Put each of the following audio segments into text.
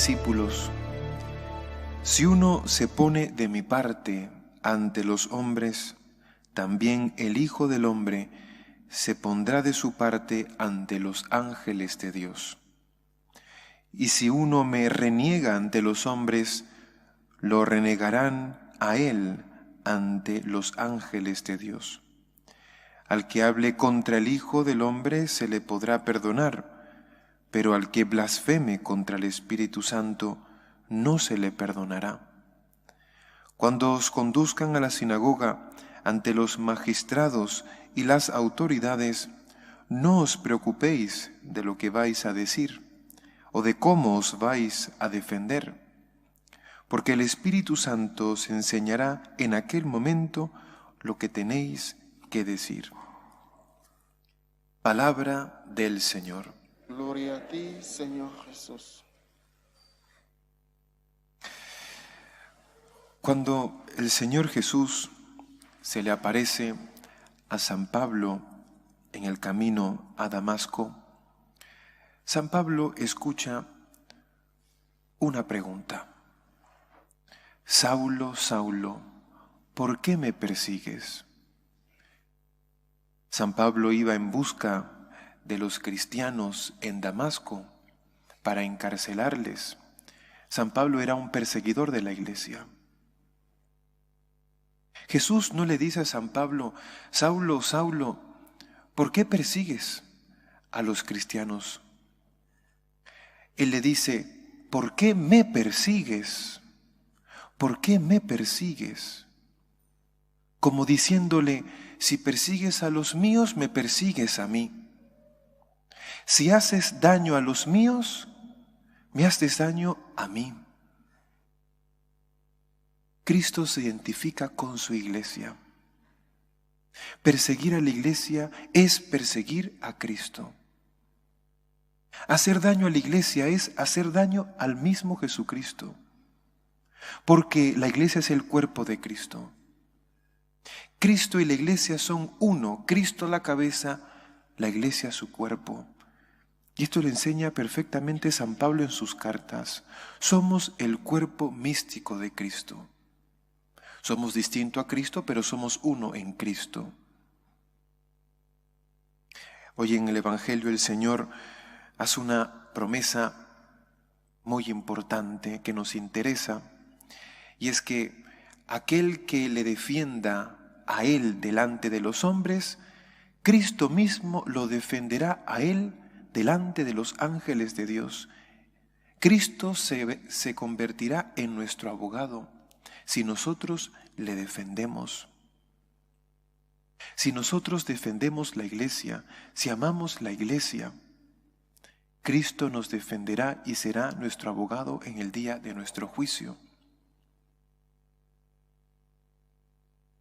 discípulos: si uno se pone de mi parte ante los hombres, también el Hijo del Hombre se pondrá de su parte ante los ángeles de Dios. Y si uno me reniega ante los hombres, lo renegarán a él ante los ángeles de Dios. Al que hable contra el Hijo del Hombre se le podrá perdonar, pero al que blasfeme contra el Espíritu Santo no se le perdonará. Cuando os conduzcan a la sinagoga ante los magistrados y las autoridades, no os preocupéis de lo que vais a decir o de cómo os vais a defender, porque el Espíritu Santo os enseñará en aquel momento lo que tenéis que decir. Palabra del Señor. Gloria a ti, Señor Jesús. Cuando el Señor Jesús se le aparece a San Pablo en el camino a Damasco, San Pablo escucha una pregunta: Saulo, Saulo, ¿por qué me persigues? San Pablo iba en busca de los cristianos en Damasco para encarcelarles. San Pablo era un perseguidor de la iglesia. Jesús no le dice a San Pablo: Saulo, Saulo, ¿por qué persigues a los cristianos? Él le dice: ¿por qué me persigues? ¿Por qué me persigues? Como diciéndole: si persigues a los míos, me persigues a mí. Si haces daño a los míos, me haces daño a mí. Cristo se identifica con su iglesia. Perseguir a la iglesia es perseguir a Cristo. Hacer daño a la iglesia es hacer daño al mismo Jesucristo, porque la iglesia es el cuerpo de Cristo. Cristo y la iglesia son uno, Cristo la cabeza, la iglesia su cuerpo. Y esto lo enseña perfectamente San Pablo en sus cartas. Somos el cuerpo místico de Cristo. Somos distintos a Cristo, pero somos uno en Cristo. Hoy en el Evangelio el Señor hace una promesa muy importante que nos interesa, y es que aquel que le defienda a Él delante de los hombres, Cristo mismo lo defenderá a Él delante de los ángeles de Dios. Cristo se convertirá en nuestro abogado si nosotros le defendemos. Si nosotros defendemos la iglesia, si amamos la iglesia, Cristo nos defenderá y será nuestro abogado en el día de nuestro juicio.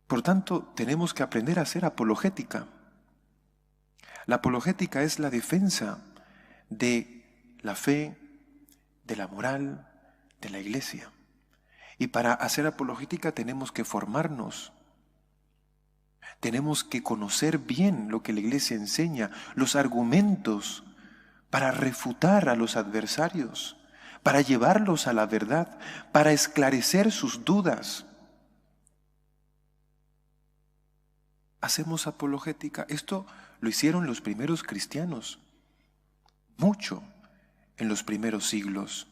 Por tanto, tenemos que aprender a hacer apologética. La apologética es la defensa de la fe, de la moral, de la iglesia. Y para hacer apologética tenemos que formarnos. Tenemos que conocer bien lo que la iglesia enseña, los argumentos para refutar a los adversarios, para llevarlos a la verdad, para esclarecer sus dudas. Hacemos apologética. Esto lo hicieron los primeros cristianos, mucho en los primeros siglos,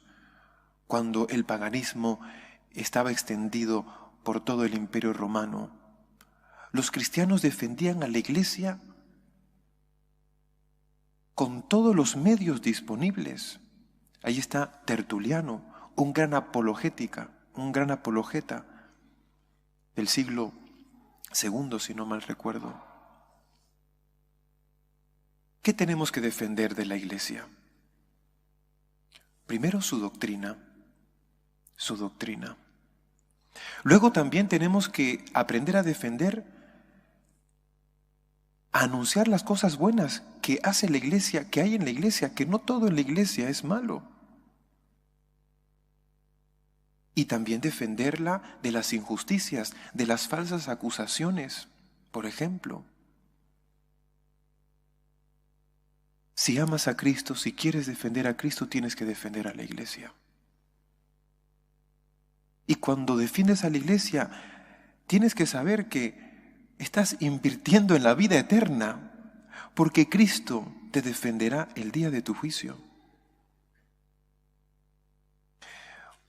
cuando el paganismo estaba extendido por todo el Imperio Romano. Los cristianos defendían a la iglesia con todos los medios disponibles. Ahí está Tertuliano, un gran apologeta del siglo II, si no mal recuerdo. ¿Qué tenemos que defender de la iglesia? Primero su doctrina. Luego también tenemos que aprender a defender, a anunciar las cosas buenas que hace la iglesia, que hay en la iglesia, que no todo en la iglesia es malo. Y también defenderla de las injusticias, de las falsas acusaciones, por ejemplo. Si amas a Cristo, si quieres defender a Cristo, tienes que defender a la iglesia. cuando defiendes a la iglesia, tienes que saber que estás invirtiendo en la vida eterna, porque Cristo te defenderá el día de tu juicio.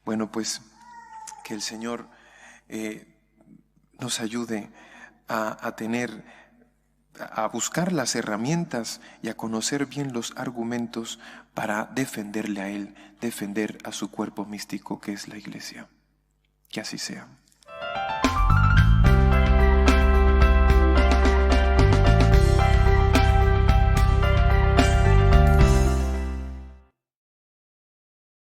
Bueno, pues que el Señor nos ayude a buscar las herramientas y a conocer bien los argumentos para defenderle a Él, defender a su cuerpo místico que es la iglesia. Que así sea.